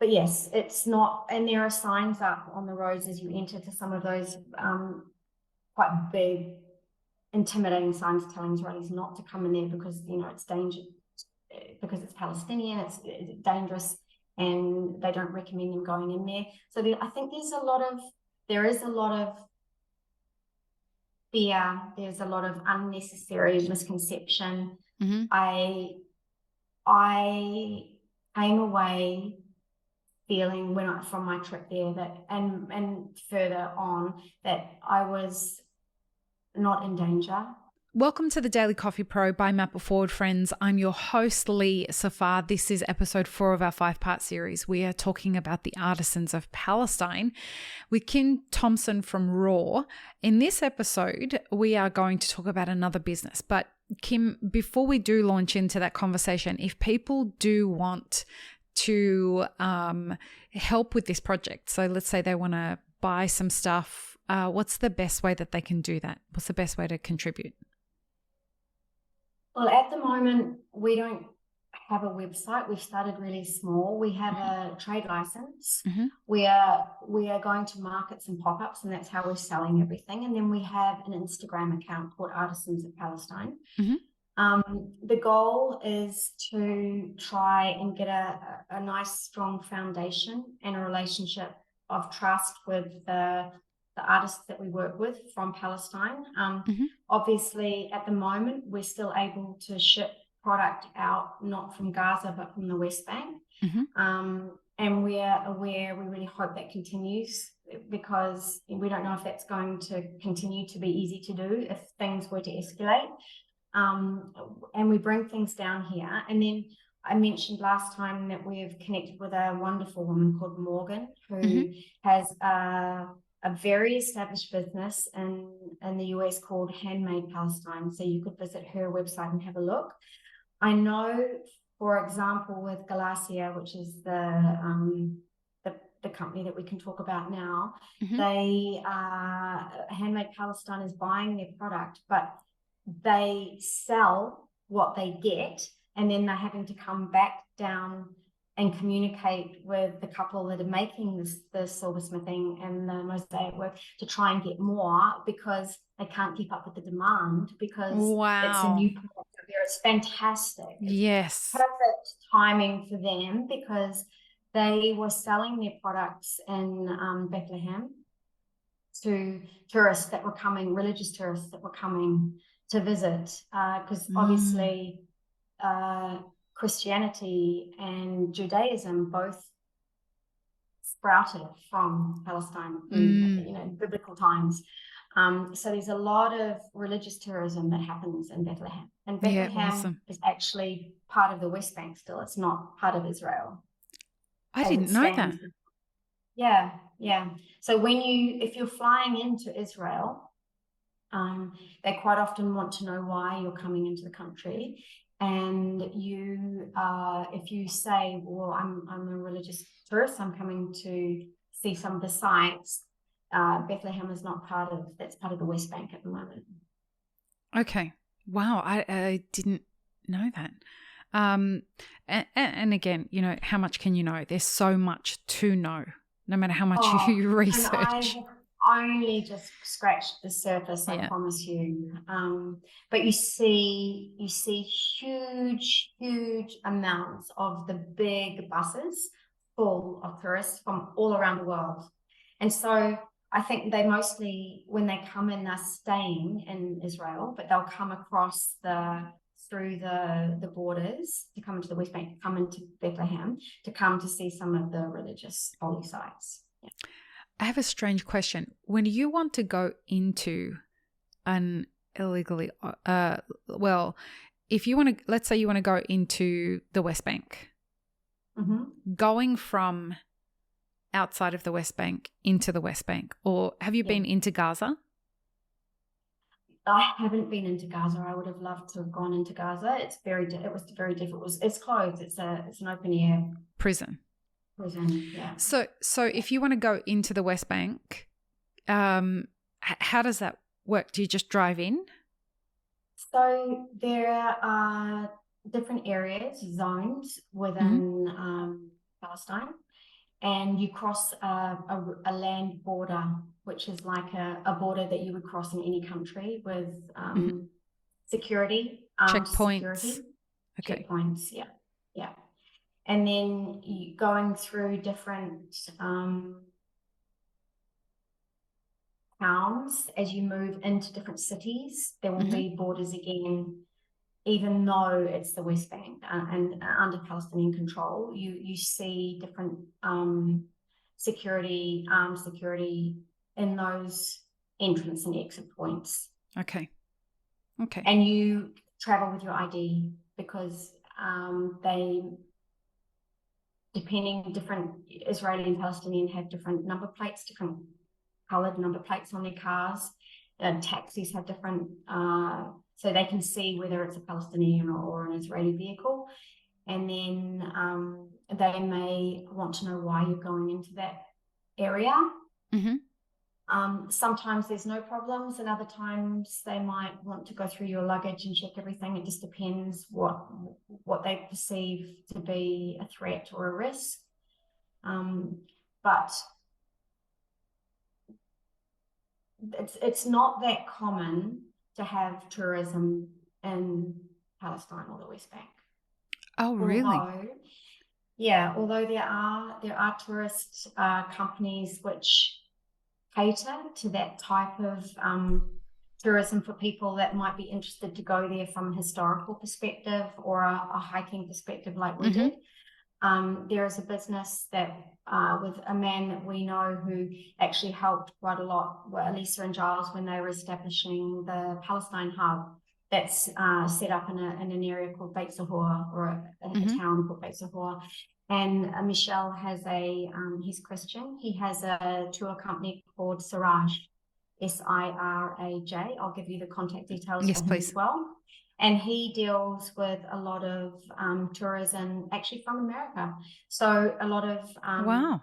yes, it's not, and there are signs up on the roads as you enter to some of those quite big, intimidating signs telling Israelis not to come in there because, it's dangerous, because it's Palestinian, it's dangerous, and they don't recommend them going in there. So I think there is a lot of fear, there's a lot of unnecessary misconception. Mm-hmm. I came away feeling from my trip there that and further on that I was not in danger. Welcome to the Daily Coffee Pro by Map It Forward, friends. I'm your host, Lee Safar. This is episode 4 of our 5-part series. We are talking about the Artisans of Palestine with Kim Thompson from Raw. In this episode, we are going to talk about another business. But Kim, before we do launch into that conversation, if people do want to help with this project, so let's say they want to buy some stuff, what's the best way that they can do that? What's the best way to contribute? Well, at the moment, we don't have a website. We've started really small. We have a trade license. Mm-hmm. We are going to market some pop-ups, and that's how we're selling everything. And then we have an Instagram account called Artisans of Palestine. Mm-hmm. The goal is to try and get a nice, strong foundation and a relationship of trust with the artists that we work with from Palestine. Mm-hmm. Obviously, at the moment, we're still able to ship product out, not from Gaza, but from the West Bank. Mm-hmm. And we are aware, we really hope that continues, because we don't know if that's going to continue to be easy to do if things were to escalate. And we bring things down here. And then I mentioned last time that we've connected with a wonderful woman called Morgan, who Mm-hmm. has a very established business in the US called Handmade Palestine. So you could visit her website and have a look. I know, for example, with Galassia, which is the company that we can talk about now, Mm-hmm. Handmade Palestine is buying their product, but they sell what they get, and then they're having to come back down and communicate with the couple that are making the silversmithing and the mosaic work to try and get more, because they can't keep up with the demand, because it's a new product there. It's fantastic. Yes. It's perfect timing for them, because they were selling their products in Bethlehem to tourists that were coming, religious tourists that were coming to visit, because obviously Christianity and Judaism both sprouted from Palestine in biblical times. So there's a lot of religious tourism that happens in Bethlehem. And Bethlehem is actually part of the West Bank still. It's not part of Israel. I didn't know that. Yeah. So if you're flying into Israel, they quite often want to know why you're coming into the country. And if you say, well, I'm a religious tourist, I'm coming to see some of the sites, Bethlehem is not that's part of the West Bank at the moment. Okay. Wow. I didn't know that. And again, how much can you know? There's so much to know, no matter how much you research. I only just scratched the surface, I promise you. But you see huge amounts of the big buses full of tourists from all around the world. And so I think they mostly, when they come in, they're staying in Israel, but they'll come across through the borders to come into the West Bank, to come into Bethlehem, to come to see some of the religious holy sites. Yeah. I have a strange question. When you want to go into an illegally, if you want to, let's say you want to go into the West Bank, going from outside of the West Bank into the West Bank, or have you been into Gaza? I haven't been into Gaza. I would have loved to have gone into Gaza. It was very difficult. It's closed. It's an open air prison. Yeah. So if you want to go into the West Bank, how does that work? Do you just drive in? So there are different areas, zones within Palestine, and you cross a land border, which is like a border that you would cross in any country with security, checkpoints. Security. Okay. Checkpoints, yeah. And then you going through different towns as you move into different cities. There will be borders again, even though it's the West Bank and under Palestinian control. You see different security in those entrance and exit points. Okay. And you travel with your ID because different Israeli and Palestinian have different number plates, different coloured number plates on their cars. Taxis have different, so they can see whether it's a Palestinian or an Israeli vehicle. And then they may want to know why you're going into that area. Sometimes there's no problems, and other times they might want to go through your luggage and check everything. It just depends what they perceive to be a threat or a risk. But it's not that common to have tourism in Palestine or the West Bank. Oh, really? Although there are tourist companies which cater to that type of tourism for people that might be interested to go there from a historical perspective or a hiking perspective like we did. There is a business that with a man that we know who actually helped quite a lot, Lisa and Giles, when they were establishing the Palestine hub that's set up in an area called Beit Zahor, or a town called Beit Zahor. And Michelle has he's Christian. He has a tour company called Siraj, Siraj. I'll give you the contact details for him as well. And he deals with a lot of tourism actually from America. So a lot of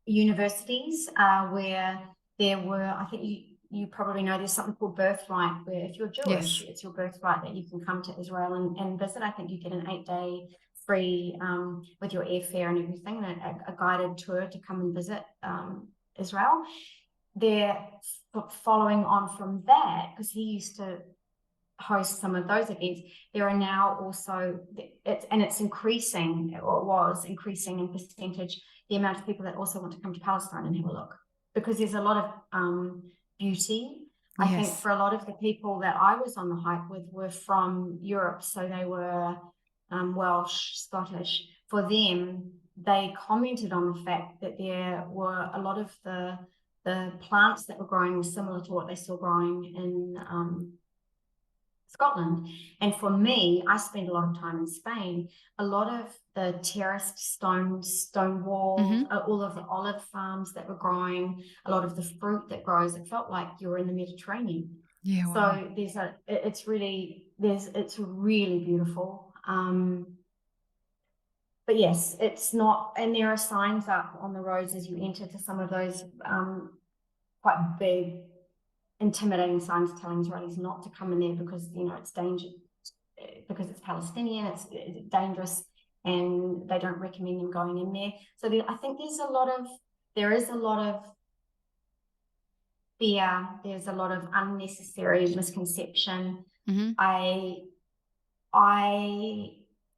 universities where there were, I think you probably know, there's something called birthright, where if you're Jewish, it's your birthright that you can come to Israel and visit. I think you get an 8-day free with your airfare and everything, a guided tour to come and visit Israel. They're following on from that, because he used to host some of those events. There are now also, it's increasing, or it was increasing in percentage, the amount of people that also want to come to Palestine and have a look, because there's a lot of beauty. I think for a lot of the people that I was on the hike with were from Europe, so they were Welsh, Scottish. For them, they commented on the fact that there were a lot of the plants that were growing were similar to what they saw growing in Scotland. And for me, I spent a lot of time in Spain. A lot of the terraced stone walls, all of the olive farms that were growing, a lot of the fruit that grows, it felt like you were in the Mediterranean. So it's really beautiful. But yes, it's not, and there are signs up on the roads as you enter to some of those quite big, intimidating signs telling Israelis not to come in there because, it's dangerous, because it's Palestinian, it's dangerous, and they don't recommend them going in there. So I think there is a lot of fear, there's a lot of unnecessary misconception. I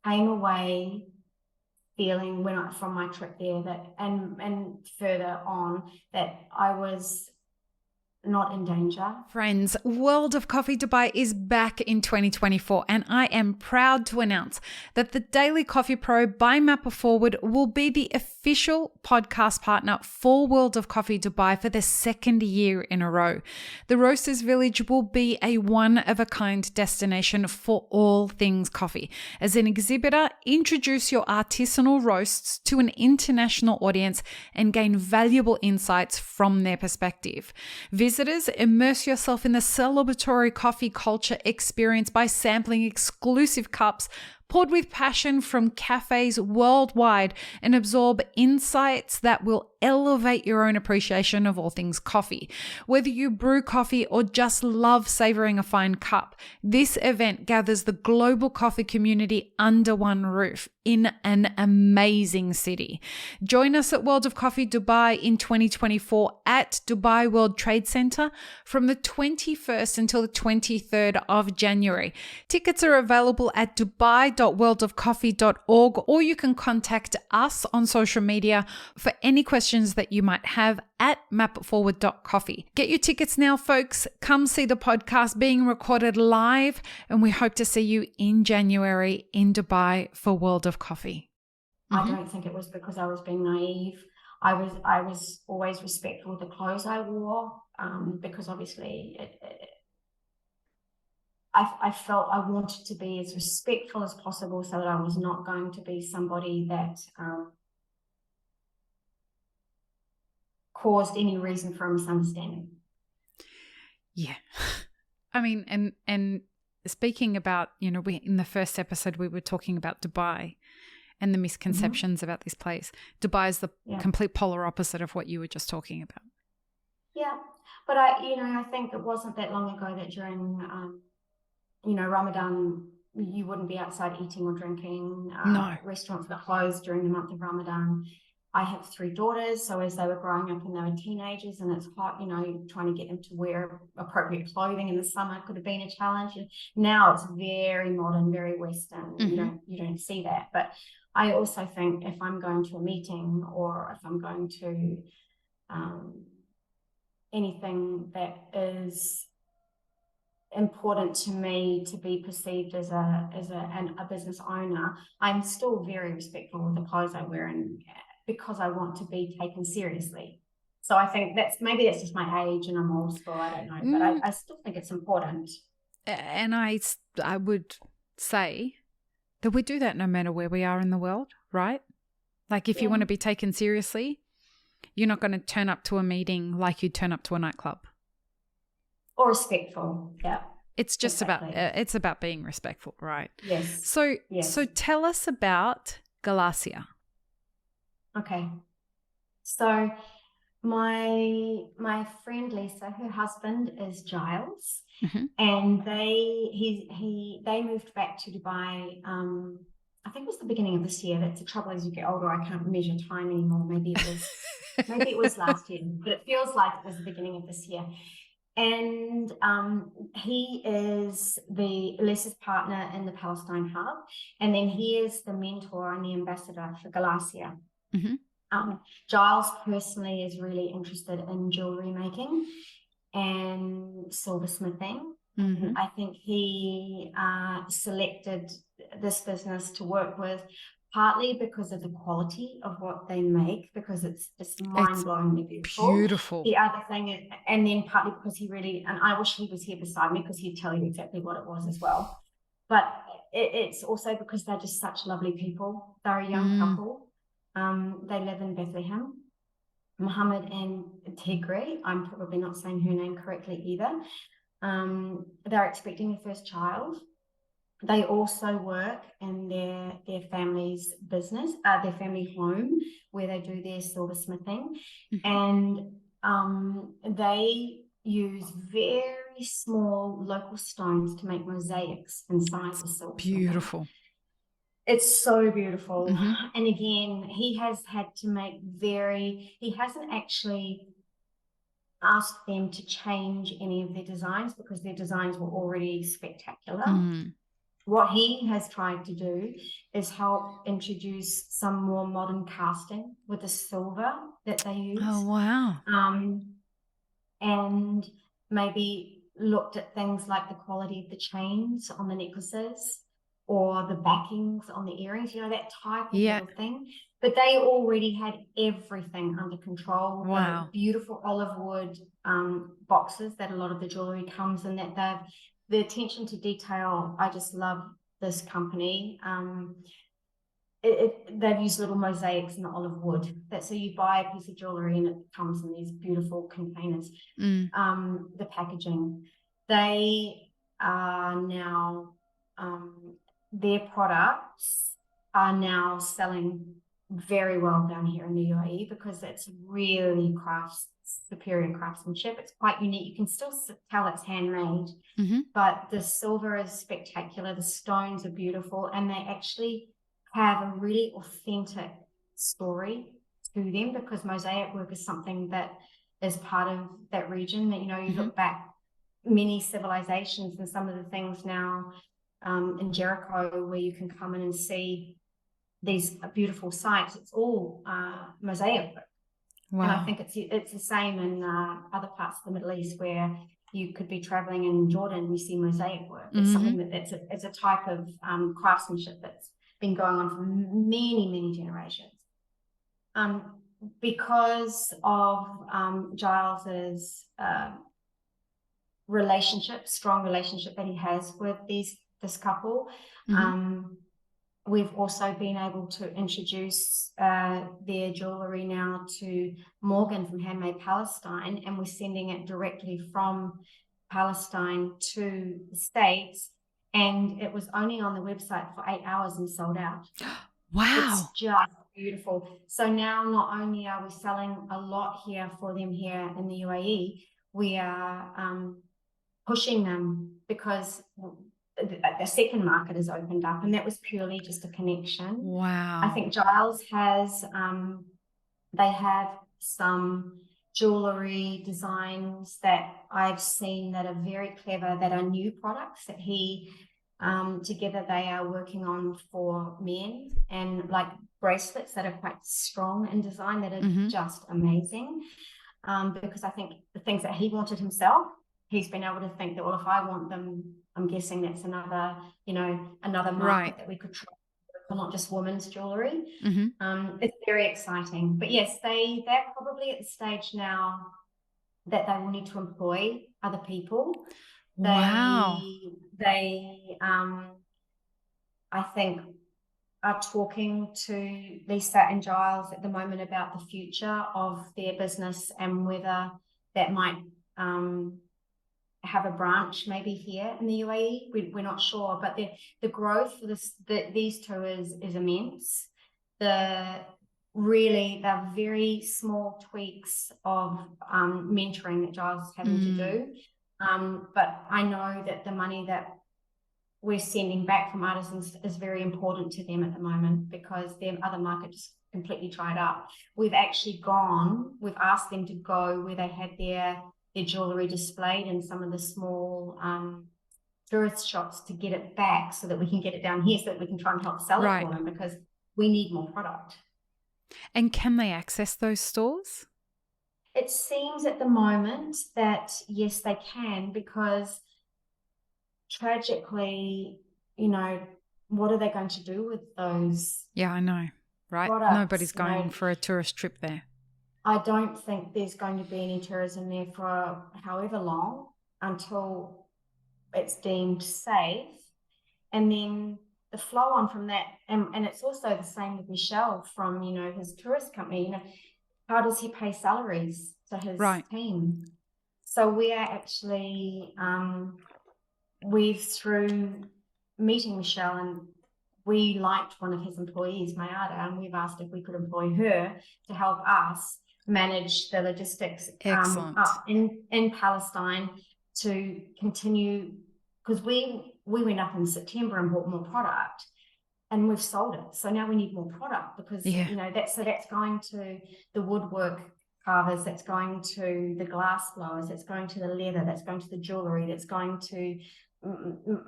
came away feeling from my trip there that and further on that I was not in danger. Friends, World of Coffee Dubai is back in 2024, and I am proud to announce that the Daily Coffee Pro by Mapper Forward will be the official podcast partner for World of Coffee Dubai for the second year in a row. The Roasters Village will be a one-of-a-kind destination for all things coffee. As an exhibitor, introduce your artisanal roasts to an international audience and gain valuable insights from their perspective. Visitors, immerse yourself in the celebratory coffee culture experience by sampling exclusive cups, poured with passion from cafes worldwide and absorb insights that will elevate your own appreciation of all things coffee. Whether you brew coffee or just love savoring a fine cup, this event gathers the global coffee community under one roof in an amazing city. Join us at World of Coffee Dubai in 2024 at Dubai World Trade Center from the 21st until the 23rd of January. Tickets are available at dubai.worldofcoffee.org, or you can contact us on social media for any questions that you might have at mapitforward.coffee. Get your tickets now, folks. Come see the podcast being recorded live, and we hope to see you in January in Dubai for World of Coffee. I don't think it was because I was being naive. I was always respectful of the clothes I wore, because obviously I felt I wanted to be as respectful as possible, so that I was not going to be somebody that caused any reason for a misunderstanding. Yeah. I mean, and speaking about, in the first episode, we were talking about Dubai and the misconceptions about this place. Dubai is the complete polar opposite of what you were just talking about. Yeah. But I think it wasn't that long ago that during, Ramadan, you wouldn't be outside eating or drinking. No. Restaurants were closed during the month of Ramadan. I have 3 daughters, so as they were growing up and they were teenagers and it's hot, trying to get them to wear appropriate clothing in the summer could have been a challenge. And now it's very modern, very Western. Mm-hmm. You don't see that. But I also think if I'm going to a meeting or if I'm going to anything that is important to me to be perceived as a business owner, I'm still very respectful of the clothes I wear, and because I want to be taken seriously. So I think that's just my age and I'm old school, I don't know, but I still think it's important. And I would say that we do that no matter where we are in the world, right? Like if you want to be taken seriously, you're not going to turn up to a meeting like you'd turn up to a nightclub. Or respectful, yeah. It's just it's about being respectful, right? Yes. So tell us about Galassia. Okay. So my friend Lisa, her husband is Giles, and they moved back to Dubai. I think it was the beginning of this year. That's the trouble as you get older. I can't measure time anymore. Maybe it was last year, but it feels like it was the beginning of this year. And he is Lisa's partner in the Palestine Hub, and then he is the mentor and the ambassador for Galassia. Giles personally is really interested in jewellery making and silversmithing. I think he selected this business to work with partly because of the quality of what they make, because it's mind-blowingly beautiful. The other thing is, and then partly because and I wish he was here beside me because he'd tell you exactly what it was as well. But it's also because they're just such lovely people. They're a young couple. They live in Bethlehem. Mahmoud and Thikriyat, I'm probably not saying her name correctly either. They're expecting their first child. They also work in their family's business, their family home, where they do their silversmithing. And they use very small local stones to make mosaics inside the silver. Beautiful. It's so beautiful. And again, he has had to he hasn't actually asked them to change any of their designs because their designs were already spectacular. What he has tried to do is help introduce some more modern casting with the silver that they use. Oh, wow. And maybe looked at things like the quality of the chains on the necklaces or the backings on the earrings, that type of little thing. But they already had everything under control. Wow. The beautiful olive wood boxes that a lot of the jewellery comes in, that the attention to detail, I just love this company. They've used little mosaics in the olive wood. So you buy a piece of jewellery and it comes in these beautiful containers. The packaging. They are now their products are now selling very well down here in the UAE because it's really superior craftsmanship. It's quite unique. You can still tell it's handmade, but the silver is spectacular. The stones are beautiful, and they actually have a really authentic story to them because mosaic work is something that is part of that region. That, you know, you look back many civilizations and some of the things now in Jericho where you can come in and see these beautiful sites. It's all mosaic work. Wow. And I think it's the same in other parts of the Middle East where you could be traveling in Jordan and you see mosaic work. It's something it's a type of craftsmanship that's been going on for many, many generations. Because of Giles's strong relationship that he has with this couple, we've also been able to introduce their jewellery now to Morgan from Handmade Palestine, and we're sending it directly from Palestine to the States, and it was only on the website for 8 hours and sold out. Wow. It's just beautiful. So now not only are we selling a lot here for them here in the UAE, we are pushing them because the second market has opened up, and that was purely just a connection. Wow. I think Giles has, they have some jewellery designs that I've seen that are very clever, that are new products that he, together they are working on for men, and like bracelets that are quite strong in design that are just amazing. Because I think the things that he wanted himself, he's been able to think that, well, if I want them, I'm guessing that's another market that we could try, not just women's jewellery. It's very exciting. But yes, they're probably at the stage now that they will need to employ other people. Wow. They I think are talking to Lisa and Giles at the moment about the future of their business and whether that might have a branch maybe here in the UAE. We're not sure, but the growth for these two is immense. They're very small tweaks of mentoring that Giles is having to do. But I know that the money that we're sending back from Artisans is very important to them at the moment because their other market just completely dried up. We've asked them to go where they had their jewellery displayed in some of the small tourist shops to get it back so that we can get it down here so that we can try and help sell it for them because we need more product. And can they access those stores? It seems at the moment that yes, they can, because tragically, you know, what are they going to do with those? Yeah, I know, right? Products? Nobody's going for a tourist trip there. I don't think there's going to be any tourism there for however long until it's deemed safe. And then the flow on from that, and it's also the same with Michelle from, you know, his tourist company, you know, how does he pay salaries to his team? So we are actually, through meeting Michelle, and we liked one of his employees, Mayada, and we've asked if we could employ her to help us manage the logistics up in Palestine to continue, because we went up in September and bought more product and we've sold it. So now we need more product because, you know, that's going to the woodwork carvers, that's going to the glass blowers, that's going to the leather, that's going to the jewellery, that's going to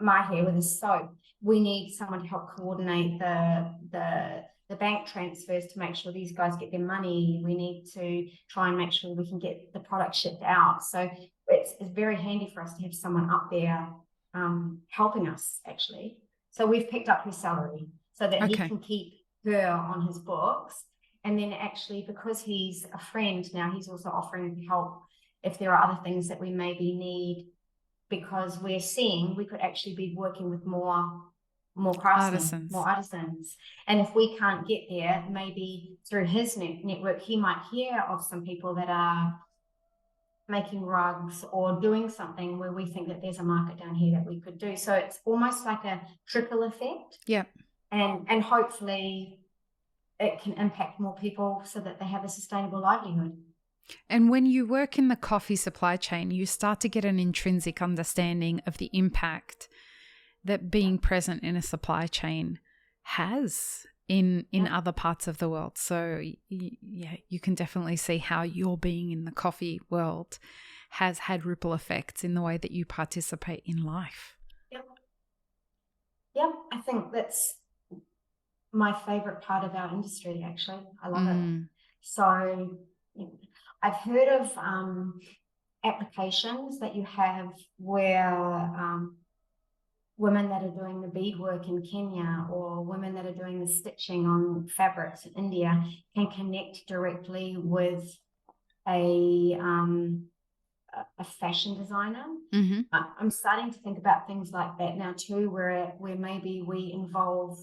my hair with a soap. We need someone to help coordinate the bank transfers to make sure these guys get their money. We need to try and make sure we can get the product shipped out. So it's very handy for us to have someone up there helping us, actually. So we've picked up his salary so that he can keep her on his books. And then actually, because he's a friend now, he's also offering help if there are other things that we maybe need, because we're seeing we could actually be working with more craftsmen, more artisans. And if we can't get there, maybe through his network, he might hear of some people that are making rugs or doing something where we think that there's a market down here that we could do. So it's almost like a trickle effect. Yeah. And hopefully it can impact more people so that they have a sustainable livelihood. And when you work in the coffee supply chain, you start to get an intrinsic understanding of the impact that being present in a supply chain has in other parts of the world. So yeah, you can definitely see how your being in the coffee world has had ripple effects in the way that you participate in life. Yeah, I think that's my favorite part of our industry, actually. I love it. So I've heard of applications that you have where women that are doing the beadwork in Kenya or women that are doing the stitching on fabrics in India can connect directly with a fashion designer. Mm-hmm. I'm starting to think about things like that now too, where maybe we involve,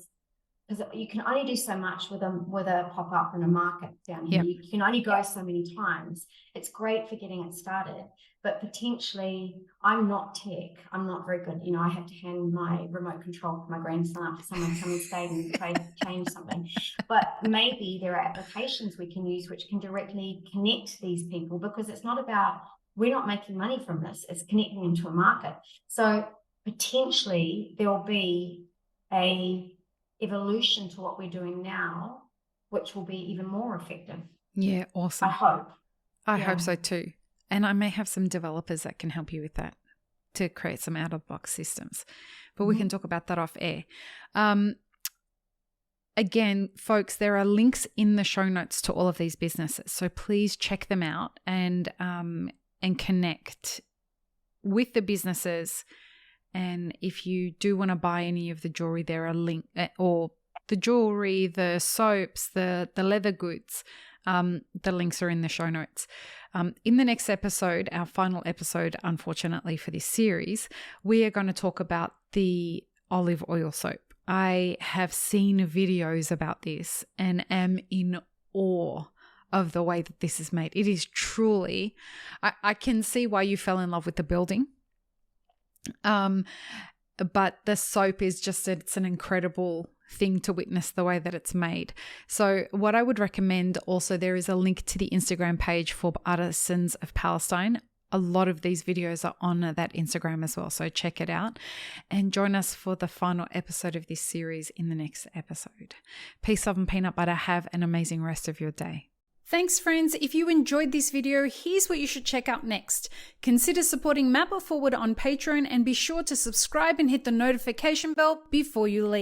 because you can only do so much with a pop-up in a market down here. Yep. You can only go so many times. It's great for getting it started, but potentially I'm not tech. I'm not very good. I have to hand my remote control for my grandson up to someone to come and stay and try to change something. But maybe there are applications we can use which can directly connect these people, because it's not about, we're not making money from this. It's connecting them to a market. So potentially there will be a evolution to what we're doing now, which will be even more effective. Yeah, awesome. I hope. I hope so too. And I may have some developers that can help you with that to create some out-of-box systems. But we can talk about that off air. Again, folks, there are links in the show notes to all of these businesses. So please check them out and connect with the businesses. And if you do want to buy any of the jewelry, there are links, or the jewelry, the soaps, the leather goods, the links are in the show notes. In the next episode, our final episode, unfortunately for this series, we are going to talk about the olive oil soap. I have seen videos about this and am in awe of the way that this is made. It is truly, I can see why you fell in love with the building. But the soap is just, it's an incredible thing to witness the way that it's made. So what I would recommend also, there is a link to the Instagram page for Artisans of Palestine. A lot of these videos are on that Instagram as well. So check it out and join us for the final episode of this series in the next episode. Peace, love and peanut butter. Have an amazing rest of your day. Thanks, friends. If you enjoyed this video, here's what you should check out next. Consider supporting Map It Forward on Patreon and be sure to subscribe and hit the notification bell before you leave.